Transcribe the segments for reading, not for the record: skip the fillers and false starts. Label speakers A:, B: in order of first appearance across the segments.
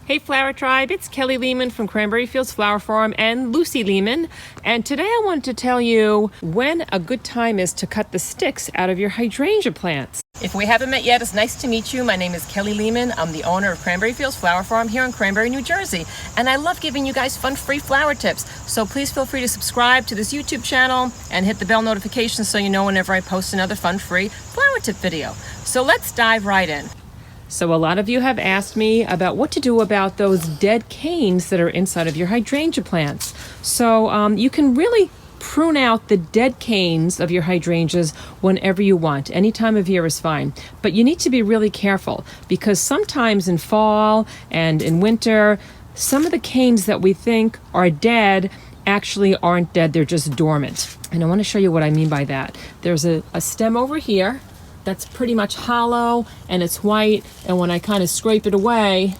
A: Hey Flower Tribe, it's Kelly Lehman from Cranberry Fields Flower Farm and Lucy Lehman. And today I wanted to tell you when a good time is to cut the sticks out of your hydrangea plants. If we haven't met yet, it's nice to meet you. My name is Kelly Lehman. I'm the owner of Cranberry Fields Flower Farm here in Cranberry, New Jersey. And I love giving you guys fun, free flower tips. So please feel free to subscribe to this YouTube channel and hit the bell notification so you know whenever I post another fun, free flower tip video. So let's dive right in. So a lot of you have asked me about what to do about those dead canes that are inside of your hydrangea plants. So you can really prune out the dead canes of your hydrangeas whenever you want. Any time of year is fine. But you need to be really careful because sometimes in fall and in winter, some of the canes that we think are dead actually aren't dead. They're just dormant. And I want to show you what I mean by that. There's a stem over here that's pretty much hollow and it's white, and when I kind of scrape it away,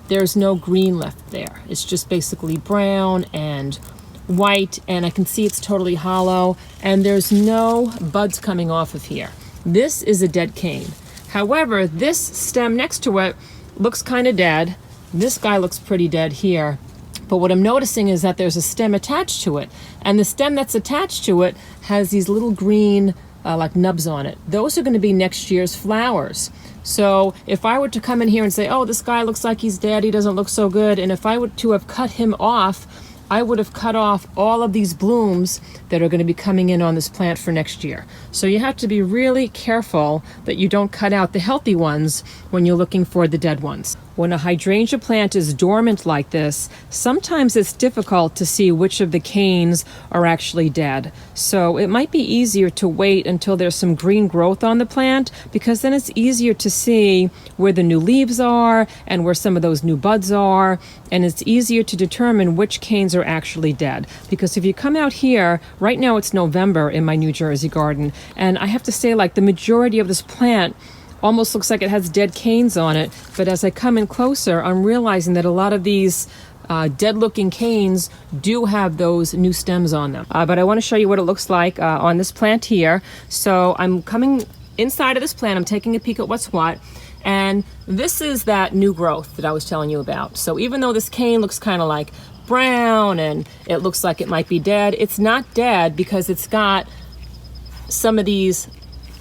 A: there's no green left there. It's just basically brown and white, and I can see it's totally hollow, and there's no buds coming off of here. This is a dead cane. However, this stem next to it looks kind of dead. This guy looks pretty dead here. But what I'm noticing is that there's a stem attached to it, and the stem that's attached to it has these little green like nubs on it. Those are going to be next year's flowers. So if I were to come in here and say, oh, this guy looks like he's dead, he doesn't look so good, and if I were to have cut him off, I would have cut off all of these blooms that are going to be coming in on this plant for next year. So you have to be really careful that you don't cut out the healthy ones when you're looking for the dead ones. When a hydrangea plant is dormant like this, sometimes it's difficult to see which of the canes are actually dead. So it might be easier to wait until there's some green growth on the plant, because then it's easier to see where the new leaves are and where some of those new buds are, and it's easier to determine which canes are actually dead. Because if you come out here, right now it's November in my New Jersey garden, and I have to say, like, the majority of this plant almost looks like it has dead canes on it, but as I come in closer, I'm realizing that a lot of these dead-looking canes do have those new stems on them. But I want to show you what it looks like on this plant here. So I'm coming inside of this plant, I'm taking a peek at what's what, and this is that new growth that I was telling you about. So even though this cane looks kind of like brown and it looks like it might be dead, it's not dead because it's got some of these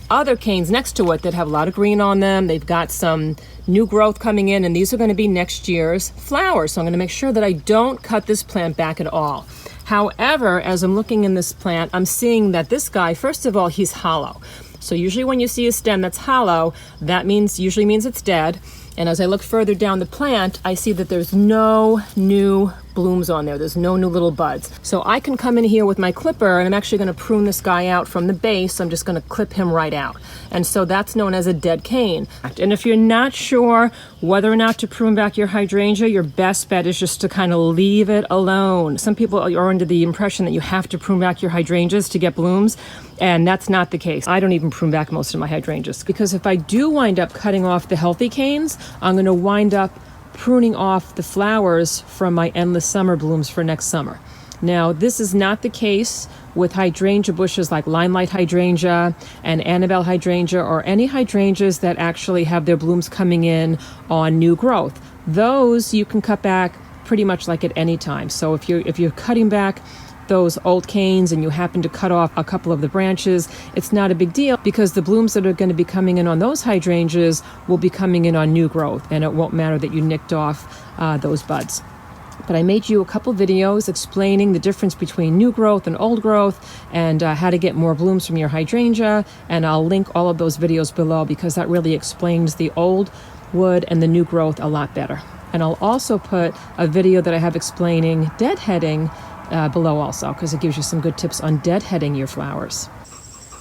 A: other canes next to it that have a lot of green on them. They've got some new growth coming in, and these are going to be next year's flowers. So I'm going to make sure that I don't cut this plant back at all. However, as I'm looking in this plant, I'm seeing that this guy, first of all, he's hollow. So usually when you see a stem that's hollow, that usually means it's dead. And as I look further down the plant, I see that there's no new blooms on there. There's no new little buds. So I can come in here with my clipper, and I'm actually going to prune this guy out from the base. I'm just going to clip him right out. And so that's known as a dead cane. And if you're not sure whether or not to prune back your hydrangea, your best bet is just to kind of leave it alone. Some people are under the impression that you have to prune back your hydrangeas to get blooms, and that's not the case. I don't even prune back most of my hydrangeas, because if I do wind up cutting off the healthy canes, I'm going to wind up pruning off the flowers from my endless summer blooms for next summer. Now, this is not the case with hydrangea bushes like Limelight hydrangea and Annabelle hydrangea, or any hydrangeas that actually have their blooms coming in on new growth. Those you can cut back pretty much like at any time. So if you're cutting back those old canes and you happen to cut off a couple of the branches, it's not a big deal, because the blooms that are going to be coming in on those hydrangeas will be coming in on new growth, and it won't matter that you nicked off those buds. But I made you a couple videos explaining the difference between new growth and old growth, and how to get more blooms from your hydrangea, and I'll link all of those videos below, because that really explains the old wood and the new growth a lot better. And I'll also put a video that I have explaining deadheading below also, because it gives you some good tips on deadheading your flowers.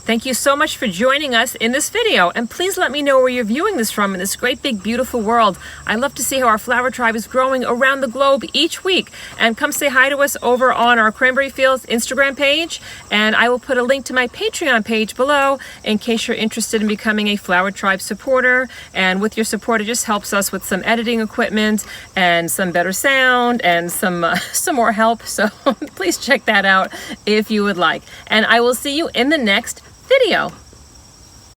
A: Thank you so much for joining us in this video, and please let me know where you're viewing this from in this great big beautiful world. I love to see how our flower tribe is growing around the globe each week, and come say hi to us over on our Cranberry Fields Instagram page, and I will put a link to my Patreon page below in case you're interested in becoming a flower tribe supporter. And with your support, it just helps us with some editing equipment and some better sound and some more help, so please check that out if you would like. And I will see you in the next video.